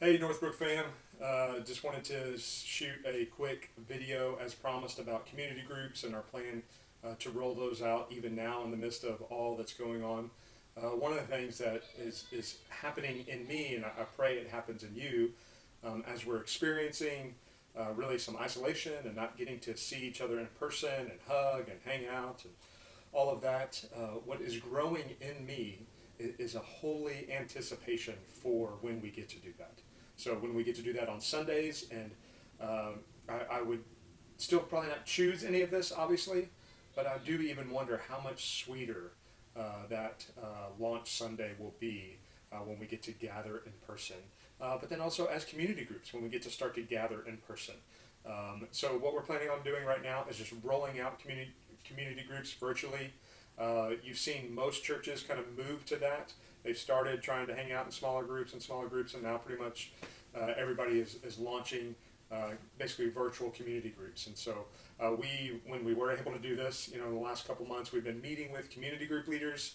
Hey, Northbrook fam. Just wanted to shoot a quick video as promised about community groups and our plan to roll those out even now in the midst of all that's going on. One of the things that is happening in me, and I pray it happens in you, as we're experiencing really some isolation and not getting to see each other in person and hug and hang out and all of that, what is growing in me is a holy anticipation for when we get to do that. So when we get to do that on Sundays, and I would still probably not choose any of this, obviously, but I do even wonder how much sweeter that launch Sunday will be when we get to gather in person. But then also as community groups, when we get to start to gather in person. So what we're planning on doing right now is just rolling out community groups virtually. You've seen most churches kind of move to that. They've started trying to hang out in smaller groups, and now pretty much everybody is launching basically virtual community groups. And so when we were able to do this, in the last couple months, we've been meeting with community group leaders,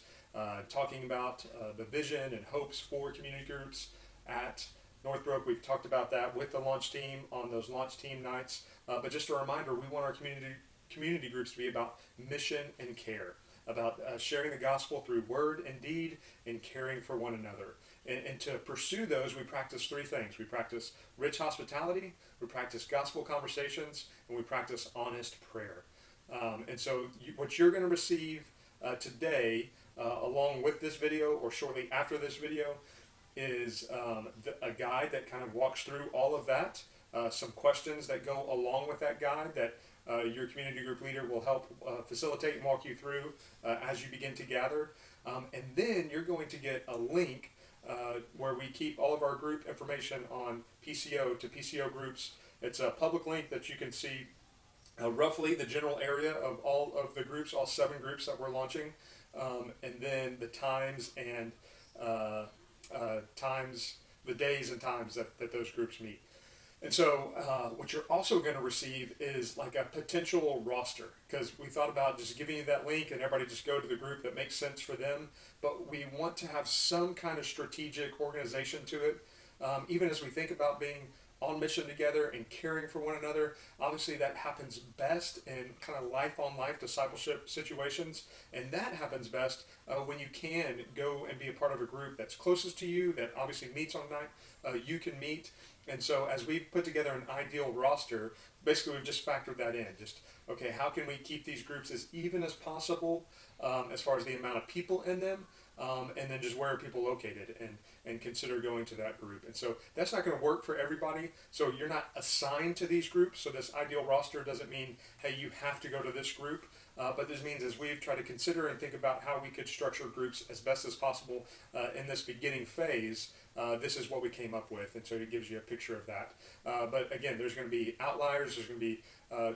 talking about the vision and hopes for community groups at Northbrook. We've talked about that with the launch team on those launch team nights. But just a reminder, we want our community groups to be about mission and care, about sharing the gospel through word and deed and caring for one another. And to pursue those, we practice three things. We practice rich hospitality, we practice gospel conversations, and we practice honest prayer. And so what you're going to receive today, along with this video or shortly after this video, is a guide that kind of walks through all of that, some questions that go along with that guide that your community group leader will help facilitate and walk you through as you begin to gather. And then you're going to get a link where we keep all of our group information on PCO to PCO groups. It's a public link that you can see roughly the general area of all of the groups, all 7 groups that we're launching, and then the times and the days and times that those groups meet. And so what you're also going to receive is like a potential roster, because we thought about just giving you that link and everybody just go to the group that makes sense for them. But we want to have some kind of strategic organization to it, even as we think about being on mission together and caring for one another. Obviously that happens best in kind of life on life discipleship situations, and that happens best when you can go and be a part of a group that's closest to you, that obviously meets on a night you can meet. And so as we've put together an ideal roster, basically we've just factored that in. Just, okay, how can we keep these groups as even as possible as far as the amount of people in them, and then just where are people located, and consider going to that group. And so that's not going to work for everybody. So you're not assigned to these groups. So this ideal roster doesn't mean, hey, you have to go to this group. But this means as we've tried to consider and think about how we could structure groups as best as possible in this beginning phase, this is what we came up with. And so it gives you a picture of that. But again, there's going to be outliers. There's going to be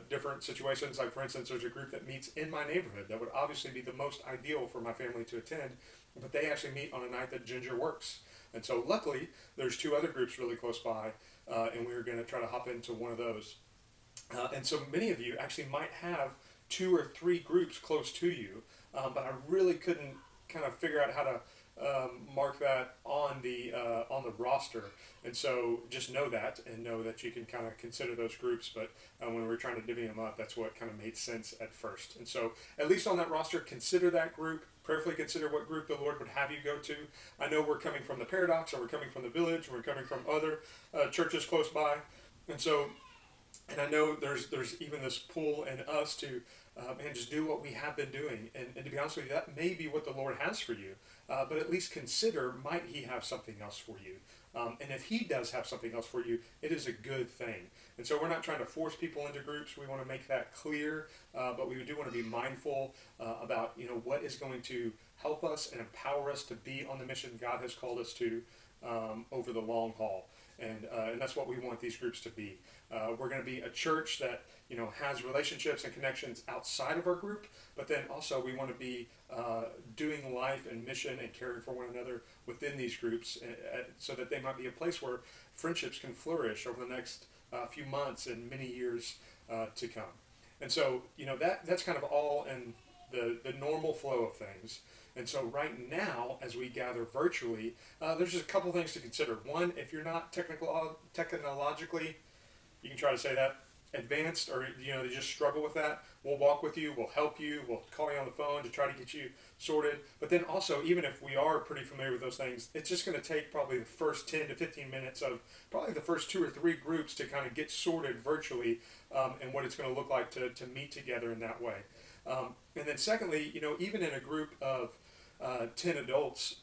different situations. Like, for instance, there's a group that meets in my neighborhood that would obviously be the most ideal for my family to attend, but they actually meet on a night that Ginger works. And so luckily, there's 2 other groups really close by, and we're going to try to hop into one of those. And so many of you actually might have 2 or 3 groups close to you, but I really couldn't kind of figure out how to mark that on the roster. And so just know that, and know that you can kind of consider those groups. But when we're trying to divvy them up, that's what kind of made sense at first. And so at least on that roster, consider that group. Prayerfully consider what group the Lord would have you go to. I know we're coming from the Paradox, or we're coming from the Village, or we're coming from other churches close by. And so, and I know there's even this pull in us to just do what we have been doing. And to be honest with you, that may be what the Lord has for you. But at least consider, might He have something else for you? And if He does have something else for you, it is a good thing. And so we're not trying to force people into groups. We want to make that clear. But we do want to be mindful about what is going to help us and empower us to be on the mission God has called us to over the long haul. And that's what we want these groups to be. We're going to be a church that has relationships and connections outside of our group, but then also we want to be doing life and mission and caring for one another within these groups, so that they might be a place where friendships can flourish over the next few months and many years to come. And so that's kind of all in the normal flow of things. And so right now, as we gather virtually, there's just a couple things to consider. One, if you're not technologically, you can try to say that, advanced, or they just struggle with that, we'll walk with you, we'll help you, we'll call you on the phone to try to get you sorted. But then also, even if we are pretty familiar with those things, it's just going to take probably the first 10 to 15 minutes of probably the first 2 or 3 groups to kind of get sorted virtually, and what it's going to look like to meet together in that way. And then secondly, even in a group of 10 adults,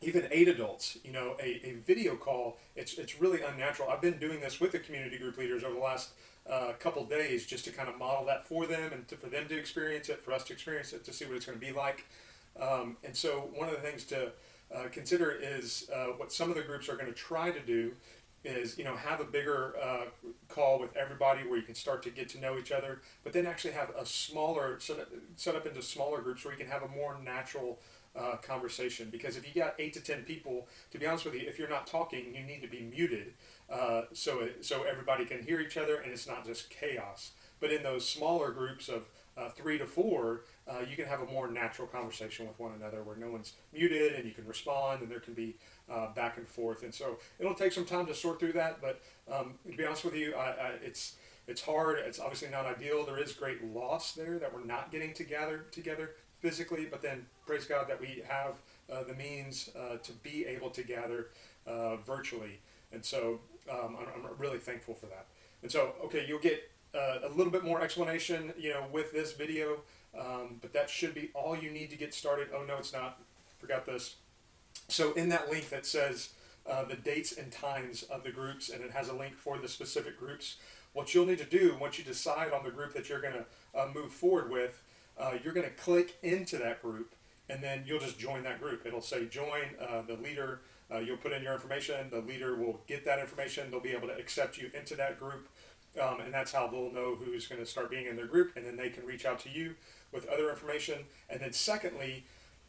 even 8 adults, a video call, it's really unnatural. I've been doing this with the community group leaders over the last couple days, just to kind of model that for them, and for them to experience it, for us to experience it, to see what it's going to be like. And so one of the things to consider is what some of the groups are going to try to do is have a bigger call with everybody where you can start to get to know each other, but then actually have a smaller set up into smaller groups where you can have a more natural conversation. Because if you got 8 to 10 people, to be honest with you, if you're not talking, you need to be muted, so everybody can hear each other and it's not just chaos. But in those smaller groups of 3 to 4, you can have a more natural conversation with one another where no one's muted and you can respond and there can be back and forth. And so it'll take some time to sort through that, but to be honest with you, it's hard. It's obviously not ideal. There is great loss there that we're not getting together physically, but then praise God that we have the means to be able to gather virtually. And so I'm really thankful for that. And so, okay, you'll get a little bit more explanation, with this video, but that should be all you need to get started. Oh no, it's not. Forgot this. So in that link that says the dates and times of the groups, and it has a link for the specific groups, what you'll need to do once you decide on the group that you're going to move forward with, you're going to click into that group, and then you'll just join that group. It'll say join the leader. You'll put in your information. The leader will get that information. They'll be able to accept you into that group. And that's how they'll know who's going to start being in their group, and then they can reach out to you with other information. And then secondly,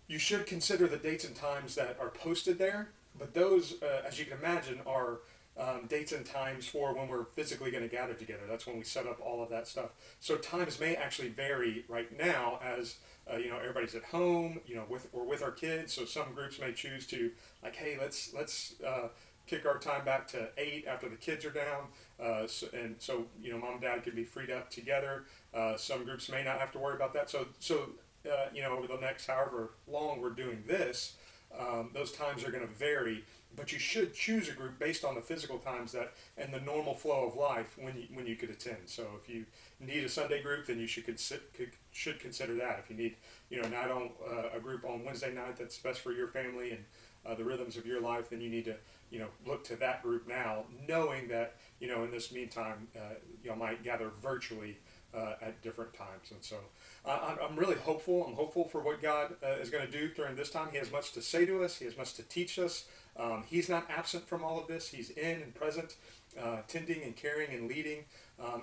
you should consider the dates and times that are posted there, but those, as you can imagine, are dates and times for when we're physically going to gather together. That's when we set up all of that stuff. So times may actually vary right now as everybody's at home, with our kids. So some groups may choose to, like, hey, let's kick our time back to 8 after the kids are down, so mom and dad could be freed up together. Some groups may not have to worry about that. So over the next however long we're doing this, those times are going to vary. But you should choose a group based on the physical times and the normal flow of life when you could attend. So if you need a Sunday group, then you should consider that. If you need a group on Wednesday night that's best for your family and the rhythms of your life, then you need to look to that group now, knowing that in this meantime you might gather virtually at different times. And so I'm really hopeful. I'm hopeful for what God is going to do during this time. He has much to say to us. He has much to teach us. He's not absent from all of this. He's in and present, tending and caring and leading.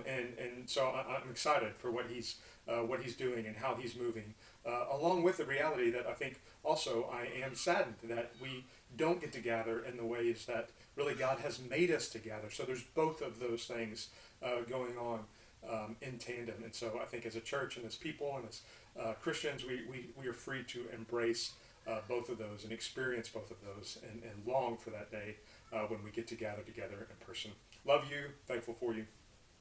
And so I'm excited for what he's doing and how he's moving. Along with the reality that I think also I am saddened that we don't get to gather in the ways that really God has made us to gather. So there's both of those things going on in tandem. And so I think as a church and as people and as Christians, we are free to embrace both of those and experience both of those and long for that day when we get to gather together in person. Love you. Thankful for you.